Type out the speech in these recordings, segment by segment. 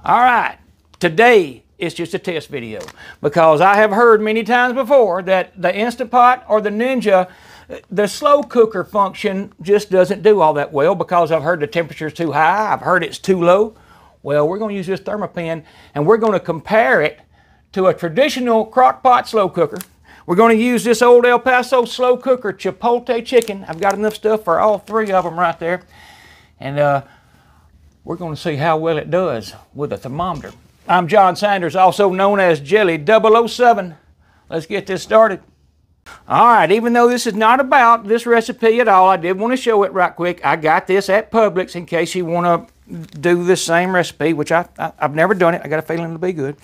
All right, today it's just a test video because I have heard many times before that the Instant Pot or the Ninja, the slow cooker function just doesn't do all that well because I've heard the temperature is too high, I've heard it's too low. Well, we're going to use this thermopan and we're going to compare it to a traditional crock-pot slow cooker. We're going to use this Old El Paso slow cooker Chipotle chicken. I've got enough stuff for all three of them right there. And we're going to see how well it does with a thermometer. I'm John Sanders, also known as Jelly 007. Let's get this started. All right, even though this is not about this recipe at all, I did want to show it right quick. I got this at Publix in case you want to do the same recipe, which I've never done it. I got a feeling it'll be good.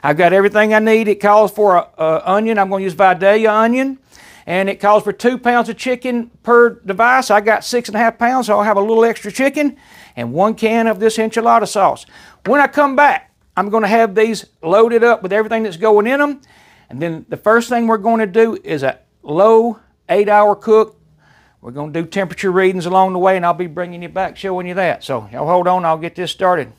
I've got everything I need. It calls for an onion. I'm going to use Vidalia onion. And it calls for 2 pounds of chicken per device. I got 6.5 pounds, so I'll have a little extra chicken and 1 can of this enchilada sauce. When I come back, I'm going to have these loaded up with everything that's going in them. And then the first thing we're going to do is a low 8-hour cook. We're going to do temperature readings along the way, and I'll be bringing you back showing you that. So y'all hold on, I'll get this started.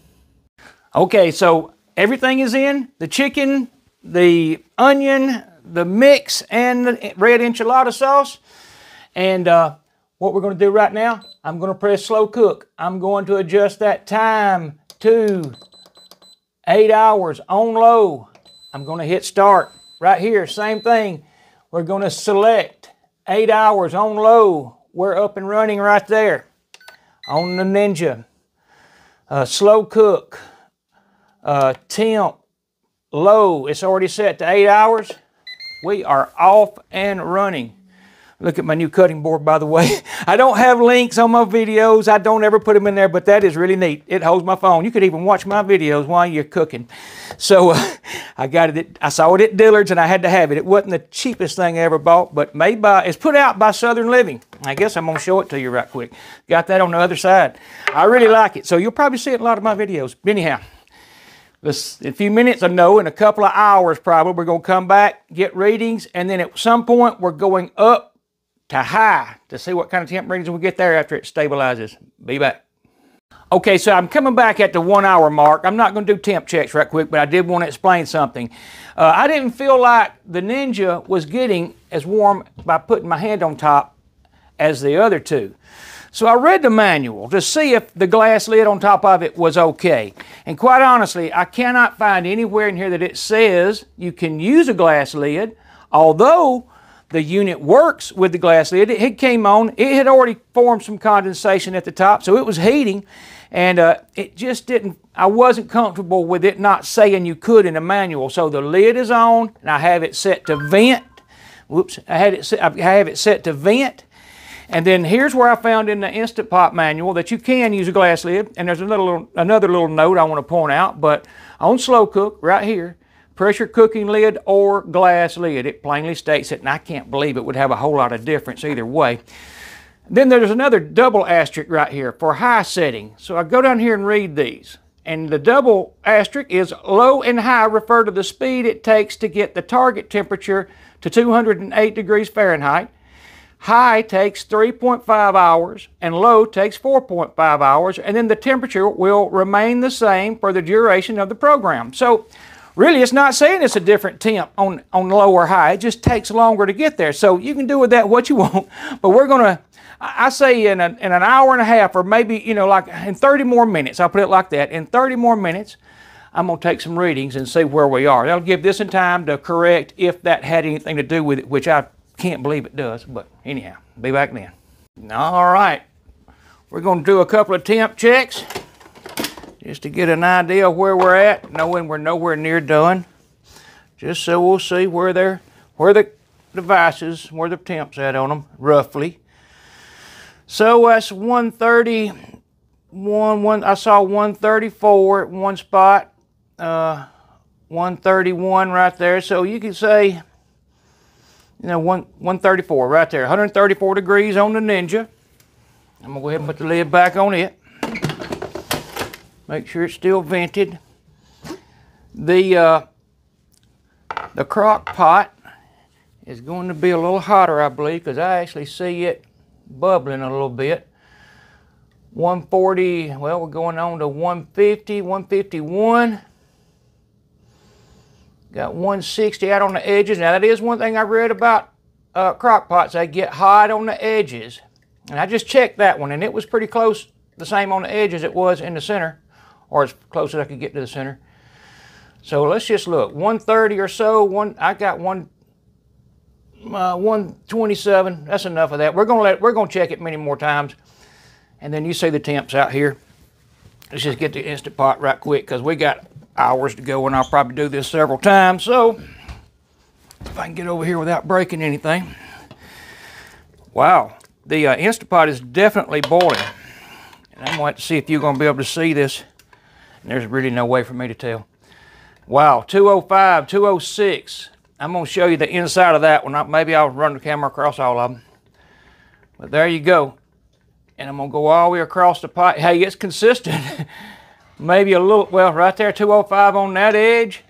Okay, so everything is in. The chicken, the onion, the mix, and the red enchilada sauce. And what we're going to do right now, I'm going to press slow cook. I'm going to adjust that time to 8 hours on low. I'm going to hit start right here. Same thing. We're going to select 8 hours on low. We're up and running right there on the Ninja. Slow cook, temp, low. It's already set to 8 hours. We are off and running. Look at my new cutting board, by the way. I don't have links on my videos. I don't ever put them in there, but that is really neat. It holds my phone. You could even watch my videos while you're cooking. So I got it. I saw it at Dillard's and I had to have it. It wasn't the cheapest thing I ever bought, but made by, it's put out by Southern Living. I guess I'm going to show it to you right quick. Got that on the other side. I really like it. So you'll probably see it in a lot of my videos. Anyhow. In a few minutes, I know, in a couple of hours probably, we're going to come back, get readings, and then at some point we're going up to high to see what kind of temp readings we get there after it stabilizes. Be back. Okay, so I'm coming back at the 1 hour mark. I'm not going to do temp checks right quick, but I did want to explain something. I didn't feel like the Ninja was getting as warm by putting my hand on top as the other two. So I read the manual to see if the glass lid on top of it was okay. And quite honestly, I cannot find anywhere in here that it says you can use a glass lid, although the unit works with the glass lid. It came on, it had already formed some condensation at the top, so it was heating, and it just didn't, I wasn't comfortable with it not saying you could in the manual. So the lid is on, and I have it set to vent. Whoops, I have it set to vent. And then here's where I found in the Instant Pot manual that you can use a glass lid. And there's another little note I want to point out. But on slow cook, right here, pressure cooking lid or glass lid, it plainly states it. And I can't believe it would have a whole lot of difference either way. Then there's another double asterisk right here for high setting. So I go down here and read these. And the double asterisk is low and high refer to the speed it takes to get the target temperature to 208 degrees Fahrenheit. High takes 3.5 hours and low takes 4.5 hours, and then the temperature will remain the same for the duration of the program. So really it's not saying it's a different temp on low or high. It just takes longer to get there. So you can do with that what you want, but we're going to, I say in an hour and a half, or maybe, you know, like in 30 more minutes, I'll put it like that. In 30 more minutes, I'm going to take some readings and see where we are. That'll give this in time to correct if that had anything to do with it, which I can't believe it does, but anyhow, be back then. All right, we're going to do a couple of temp checks just to get an idea of where we're at, knowing we're nowhere near done, just so we'll see where the devices, where the temp's at on them, roughly. So that's 131, I saw 134 at one spot, 131 right there, so you can say, you know, 134 right there, 134 degrees on the Ninja. I'm gonna go ahead and put the lid back on it. Make sure it's still vented. The crock pot is going to be a little hotter, I believe, because I actually see it bubbling a little bit. 140, well, we're going on to 150, 151. Got 160 out on the edges. Now that is one thing I read about crock pots. They get hot on the edges. And I just checked that one, and it was pretty close, the same on the edge as it was in the center, or as close as I could get to the center. So let's just look, 130 or so. I got 127. That's enough of that. We're gonna check it many more times, and then you see the temps out here. Let's just get the Instant Pot right quick because we got hours to go, and I'll probably do this several times. So if I can get over here without breaking anything. Wow, the Instant Pot is definitely boiling, and I'm going to have to see if you're going to be able to see this. And there's really no way for me to tell. Wow, 205, 206. I'm going to show you the inside of that one. Maybe I'll run the camera across all of them. But there you go. And I'm going to go all the way across the pot. Hey, it's consistent. Maybe a little, well, right there, 205 on that edge.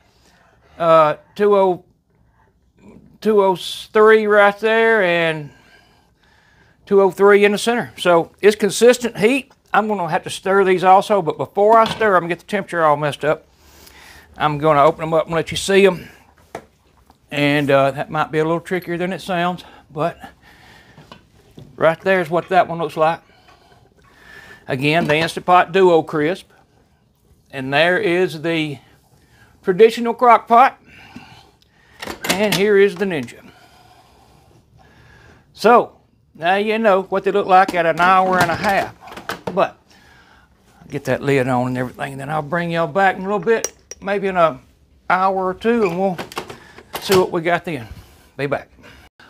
203 right there, and 203 in the center. So it's consistent heat. I'm going to have to stir these also, but before I stir them, get the temperature all messed up, I'm going to open them up and let you see them. And that might be a little trickier than it sounds, but right there is what that one looks like. Again, the Instant Pot Duo Crisp. And there is the traditional crock pot. And here is the Ninja. So, now you know what they look like at an hour and a half. But, I'll get that lid on and everything, and then I'll bring y'all back in a little bit, maybe in an hour or two, and we'll see what we got then. Be back.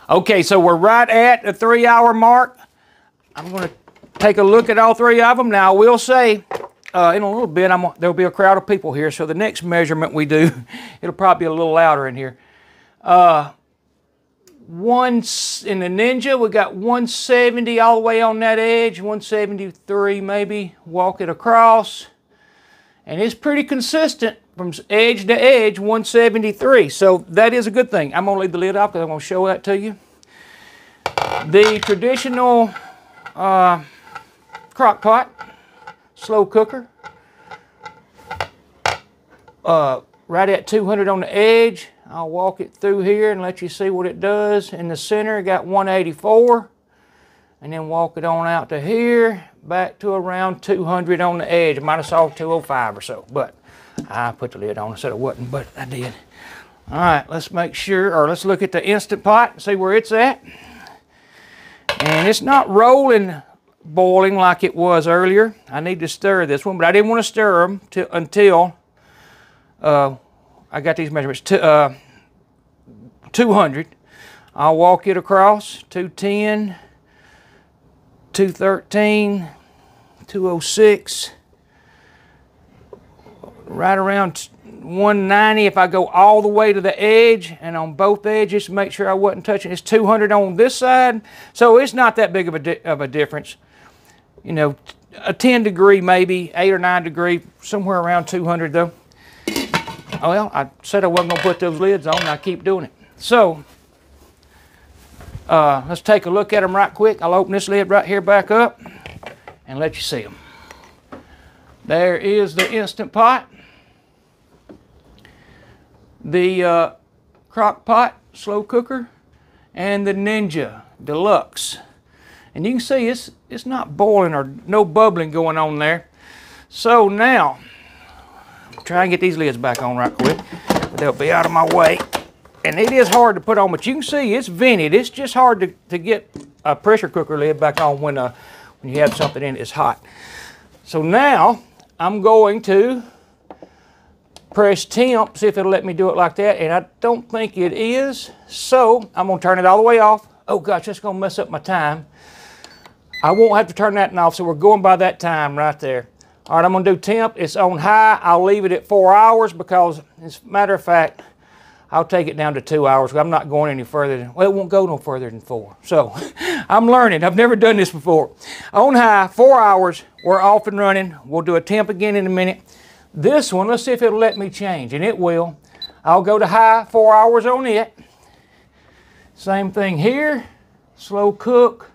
Okay, so we're right at the 3-hour mark. I'm going to take a look at all three of them. Now, I will say, in a little bit, there'll be a crowd of people here, so the next measurement we do, it'll probably be a little louder in here. Once in the Ninja, we got 170 all the way on that edge, 173 maybe, walk it across. And it's pretty consistent from edge to edge, 173. So that is a good thing. I'm going to leave the lid off because I'm going to show that to you. The traditional crock pot, slow cooker, right at 200 on the edge. I'll walk it through here and let you see what it does. In the center, got 184, and then walk it on out to here, back to around 200 on the edge. I might have saw 205 or so, but I put the lid on. I said I wasn't, but I did. All right, let's make sure, or let's look at the Instant Pot and see where it's at. And it's not rolling, boiling like it was earlier. I need to stir this one, but I didn't want to stir them until I got these measurements. 200. I'll walk it across. 210, 213, 206. Right around 190 if I go all the way to the edge, and on both edges to make sure I wasn't touching. It's 200 on this side, so it's not that big of a difference. You know, a 10 degree maybe, 8 or 9 degree, somewhere around 200 though. Oh, well, I said I wasn't going to put those lids on, and I keep doing it. So, let's take a look at them right quick. I'll open this lid right here back up and let you see them. There is the Instant Pot, the crock pot slow cooker, and the Ninja Deluxe. And you can see it's not boiling or no bubbling going on there. So now, try and get these lids back on right quick, but they'll be out of my way. And it is hard to put on, but you can see it's vented. It's just hard to get a pressure cooker lid back on when you have something in it that's hot. So now I'm going to press temp, see if it'll let me do it like that, and I don't think it is. So I'm going to turn it all the way off. Oh gosh, that's going to mess up my time. I won't have to turn that off, so we're going by that time right there. All right, I'm going to do temp. It's on high. I'll leave it at 4 hours because, as a matter of fact, I'll take it down to 2 hours. I'm not going any further than, well, it won't go no further than 4. So I'm learning. I've never done this before. On high, 4 hours. We're off and running. We'll do a temp again in a minute. This one, let's see if it'll let me change, and it will. I'll go to high, 4 hours on it. Same thing here. Slow cook.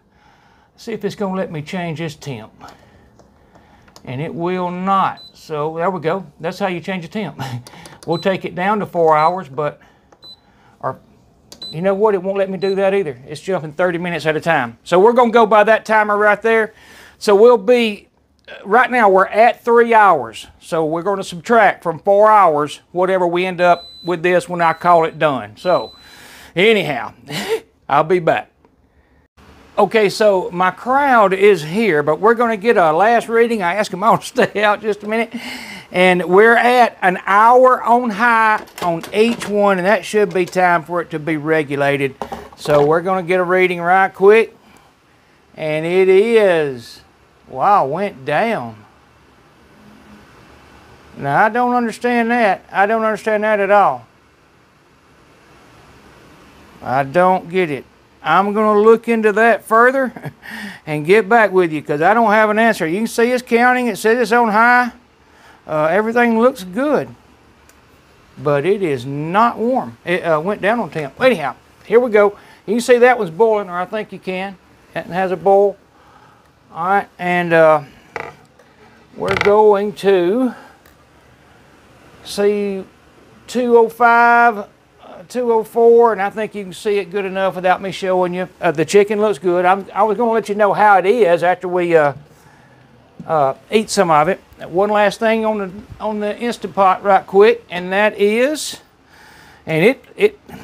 See if it's going to let me change this temp. and it will not. So there we go. That's how you change a temp. We'll take it down to 4 hours, but, or you know what? It won't let me do that either. It's jumping 30 minutes at a time. So we're going to go by that timer right there. So we'll be, right now we're at 3 hours. So we're going to subtract from 4 hours whatever we end up with this when I call it done. So anyhow, I'll be back. Okay, so my crowd is here, but we're going to get a last reading. I asked them all to stay out just a minute. And we're at an hour on high on each one, and that should be time for it to be regulated. So we're going to get a reading right quick. And it is, wow, went down. Now, I don't understand that. I don't understand that at all. I don't get it. I'm going to look into that further and get back with you because I don't have an answer. You can see it's counting. It says it's on high. Everything looks good. But it is not warm. It went down on temp. Anyhow, here we go. You can see that one's boiling, or I think you can. It has a boil. All right, and we're going to see 205. 204, and I think you can see it good enough without me showing you. The chicken looks good. I was going to let you know how it is after we eat some of it. One last thing on the Instant Pot right quick, and that is, and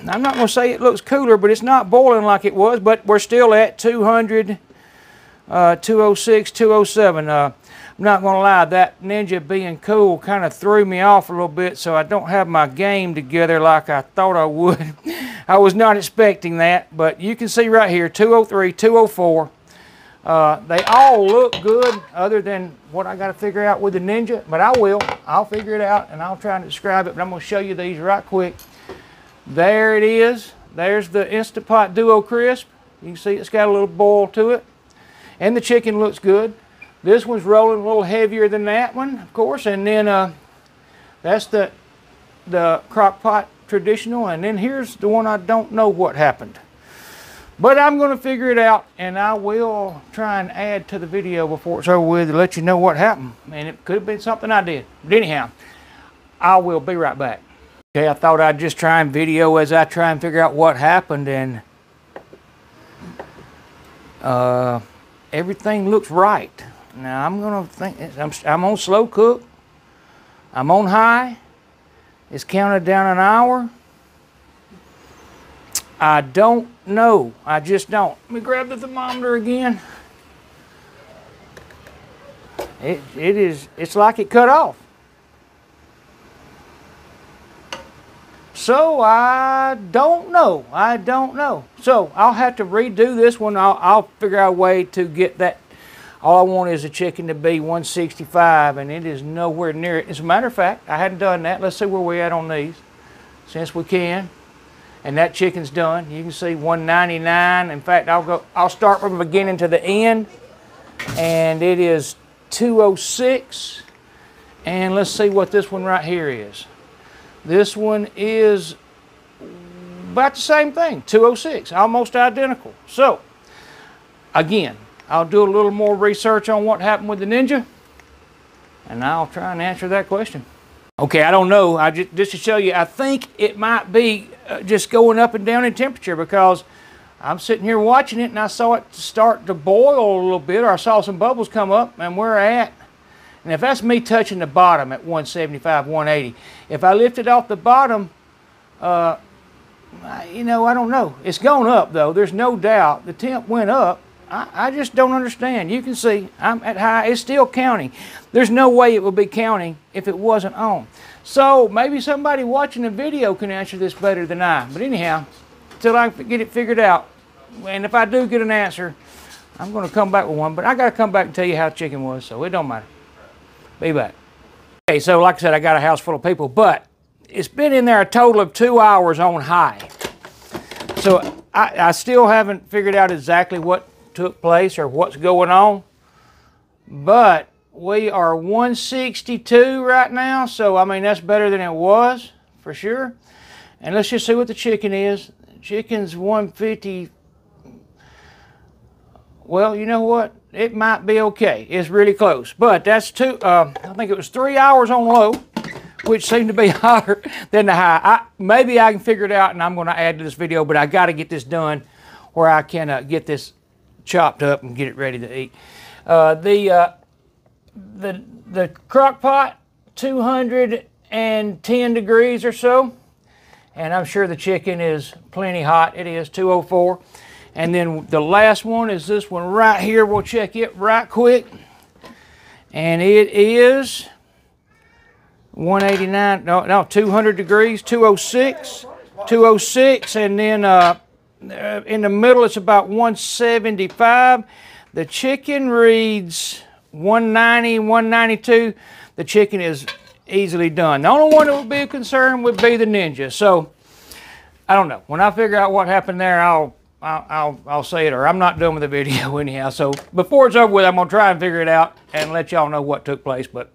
I'm not going to say it looks cooler, but it's not boiling like it was, but we're still at 200, 206, 207. I'm not going to lie, that Ninja being cool kind of threw me off a little bit, so I don't have my game together like I thought I would. I was not expecting that, but you can see right here, 203, 204. They all look good other than what I got to figure out with the Ninja, but I will. I'll figure it out, and I'll try and describe it, but I'm going to show you these right quick. There it is. There's the Instant Pot Duo Crisp. You can see it's got a little boil to it, and the chicken looks good. This one's rolling a little heavier than that one, of course, and then that's the CrockPot traditional, and then here's the one I don't know what happened. But I'm going to figure it out, and I will try and add to the video before it's over with to let you know what happened. And it could have been something I did. But anyhow, I will be right back. Okay, I thought I'd just try and video as I try and figure out what happened, and everything looks right. Now I'm gonna think I'm on slow cook. I'm on high. It's counted down an hour. I don't know. I just don't. Let me grab the thermometer again. It's like it cut off. So I don't know. I don't know. So I'll have to redo this one. I'll figure out a way to get that. All I want is a chicken to be 165, and it is nowhere near it. As a matter of fact, I hadn't done that. Let's see where we're at on these, since we can. And that chicken's done. You can see 199. In fact, I'll start from the beginning to the end, and it is 206. And let's see what this one right here is. This one is about the same thing, 206, almost identical. So, again, I'll do a little more research on what happened with the Ninja, and I'll try and answer that question. Okay, I don't know. Just to show you, I think it might be just going up and down in temperature, because I'm sitting here watching it and I saw it start to boil a little bit, or I saw some bubbles come up, and we're at, and if that's me touching the bottom at 175, 180, if I lift it off the bottom, you know, I don't know. It's gone up though, there's no doubt. The temp went up. I just don't understand. You can see I'm at high. It's still counting. There's no way it would be counting if it wasn't on. So maybe somebody watching the video can answer this better than I. But anyhow, until I get it figured out, and if I do get an answer, I'm going to come back with one. But I got to come back and tell you how the chicken was, so it don't matter. Be back. Okay, so like I said, I got a house full of people, but it's been in there a total of 2 hours on high. So I still haven't figured out exactly what took place or what's going on, but we are 162 right now, so I mean that's better than it was for sure. And let's just see what the chicken is. Chicken's 150. Well, you know what, it might be okay. It's really close. But that's I think it was 3 hours on low, which seemed to be hotter than the high. Maybe I can figure it out and I'm going to add to this video, but I got to get this done where I can get this chopped up and get it ready to eat. The crock pot, 210 degrees or so. And I'm sure the chicken is plenty hot. It is 204. And then the last one is this one right here. We'll check it right quick. And it is 189, no, 200 degrees, 206. 206, and then in the middle it's about 175. The chicken reads 190, 192. The chicken is easily done. The only one that would be a concern would be the Ninja. So I don't know. When I figure out what happened there, I'll say it, or I'm not done with the video anyhow. So before it's over with, I'm gonna try and figure it out and let y'all know what took place. But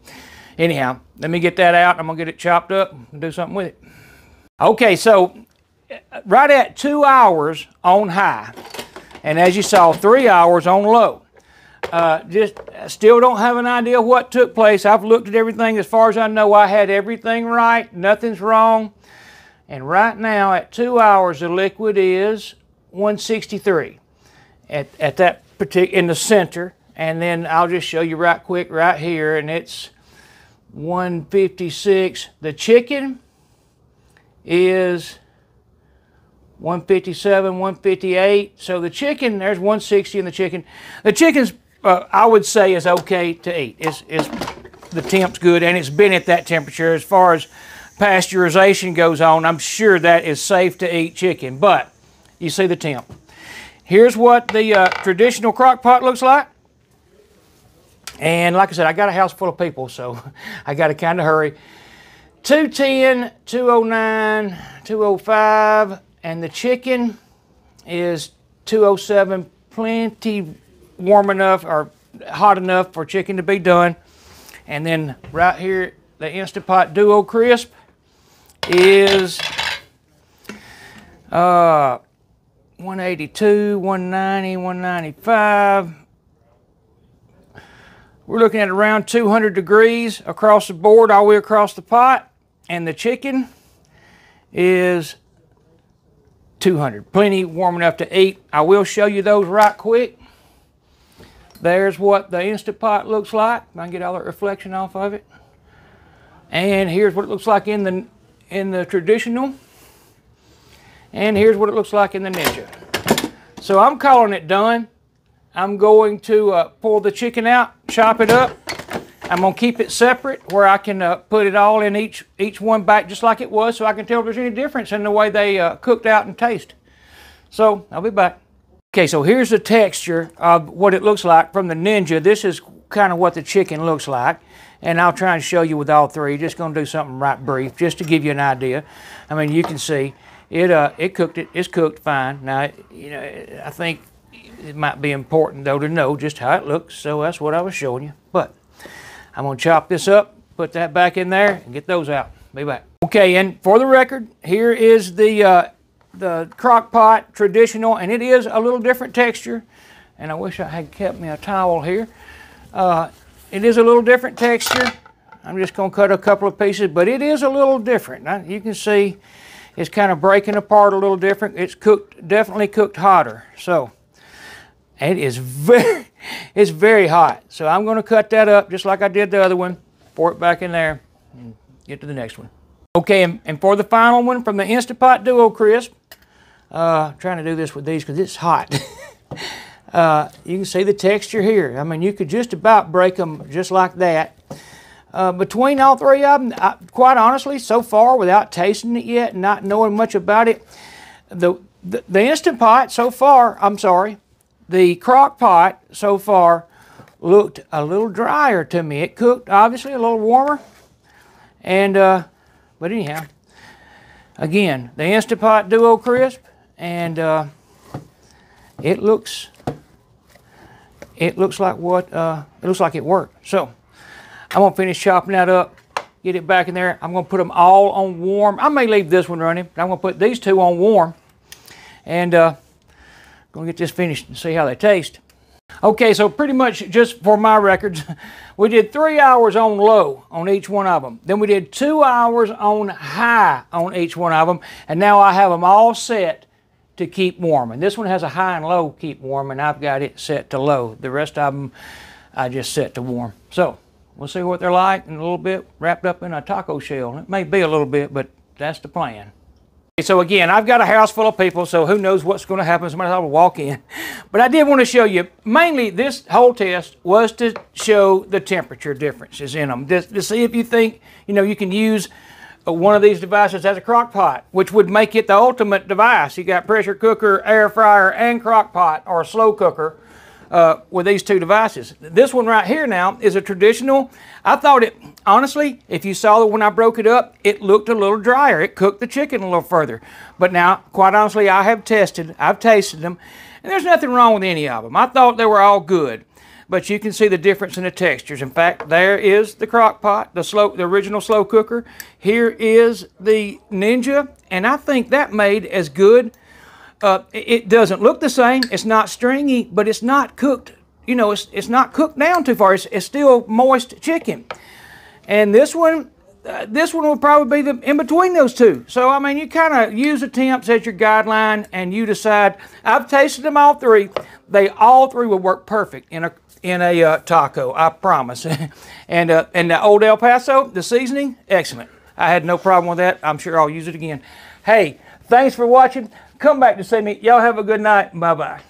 anyhow, let me get that out. I'm gonna get it chopped up and do something with it. Okay, so right at 2 hours on high, and as you saw, 3 hours on low. Just still don't have an idea what took place. I've looked at everything. As far as I know, I had everything right. Nothing's wrong. And right now at 2 hours, the liquid is 163 at that particular, in the center. And then I'll just show you right quick right here, and it's 156. The chicken is 157, 158. So the chicken, there's 160 in the chicken. The chicken's, I would say, is okay to eat. The temp's good, and it's been at that temperature. As far as pasteurization goes on, I'm sure that is safe to eat chicken. But you see the temp. Here's what the traditional crock pot looks like. And like I said, I got a house full of people, so I got to kind of hurry. 210, 209, 205, and the chicken is 207, plenty warm enough or hot enough for chicken to be done. And then right here, the Instant Pot Duo Crisp is 182, 190, 195. We're looking at around 200 degrees across the board, all the way across the pot. And the chicken is 200. Plenty warm enough to eat. I will show you those right quick. There's what the Instant Pot looks like. I can get all that reflection off of it. And here's what it looks like in the traditional. And here's what it looks like in the Ninja. So I'm calling it done. I'm going to pull the chicken out, chop it up. I'm going to keep it separate where I can put it all in each one back just like it was, so I can tell if there's any difference in the way they cooked out and taste. So I'll be back. Okay, so here's the texture of what it looks like from the Ninja. This is kind of what the chicken looks like, and I'll try and show you with all three. Just going to do something right brief just to give you an idea. I mean, you can see it cooked. It's cooked fine. Now, you know, I think it might be important though to know just how it looks. So that's what I was showing you. But I'm going to chop this up, put that back in there, and get those out. Be back. Okay, and for the record, here is the crock pot traditional, and it is a little different texture. And I wish I had kept me a towel here. It is a little different texture. I'm just going to cut a couple of pieces, but it is a little different. Now, you can see it's kind of breaking apart a little different. It's cooked, definitely cooked hotter. So it is it's very hot. So I'm going to cut that up just like I did the other one, pour it back in there, and get to the next one. Okay, and for the final one from the Instant Pot Duo Crisp, trying to do this with these because it's hot. You can see the texture here. I mean, you could just about break them just like that. Between all three of them, quite honestly, so far, without tasting it yet, not knowing much about it, the Instant Pot so far, the crock pot so far looked a little drier to me. It cooked obviously a little warmer, and but anyhow, again, the Instant Pot Duo Crisp, and it looks like what it looks like it worked. So I'm gonna finish chopping that up, get it back in there. I'm gonna put them all on warm. I may leave this one running, but I'm gonna put these two on warm, and gonna get this finished and see how they taste. Okay, so pretty much just for my records, we did 3 hours on low on each one of them. Then we did 2 hours on high on each one of them. And now I have them all set to keep warm. And this one has a high and low keep warm, and I've got it set to low. The rest of them I just set to warm. So we'll see what they're like in a little bit, wrapped up in a taco shell. It may be a little bit, but that's the plan. So again, I've got a house full of people, so who knows what's going to happen. Somebody will walk in. But I did want to show you, mainly this whole test was to show the temperature differences in them. To see if you think, you can use one of these devices as a crock pot, which would make it the ultimate device. You got pressure cooker, air fryer, and crock pot, or slow cooker. With these two devices. This one right here now is a traditional. I thought it, honestly, if you saw it when I broke it up, it looked a little drier. It cooked the chicken a little further. But now, quite honestly, I've tasted them, and there's nothing wrong with any of them. I thought they were all good, but you can see the difference in the textures. In fact, there is the crock pot, the original slow cooker. Here is the Ninja, and I think that made as good. It doesn't look the same. It's not stringy, but it's not cooked. It's not cooked down too far. It's still moist chicken. And this one will probably be in between those two. So, I mean, you kind of use the temps as your guideline, and you decide. I've tasted them all three. All three will work perfect in a taco, I promise. and the Old El Paso, the seasoning, excellent. I had no problem with that. I'm sure I'll use it again. Hey, thanks for watching. Come back to see me. Y'all have a good night. Bye-bye.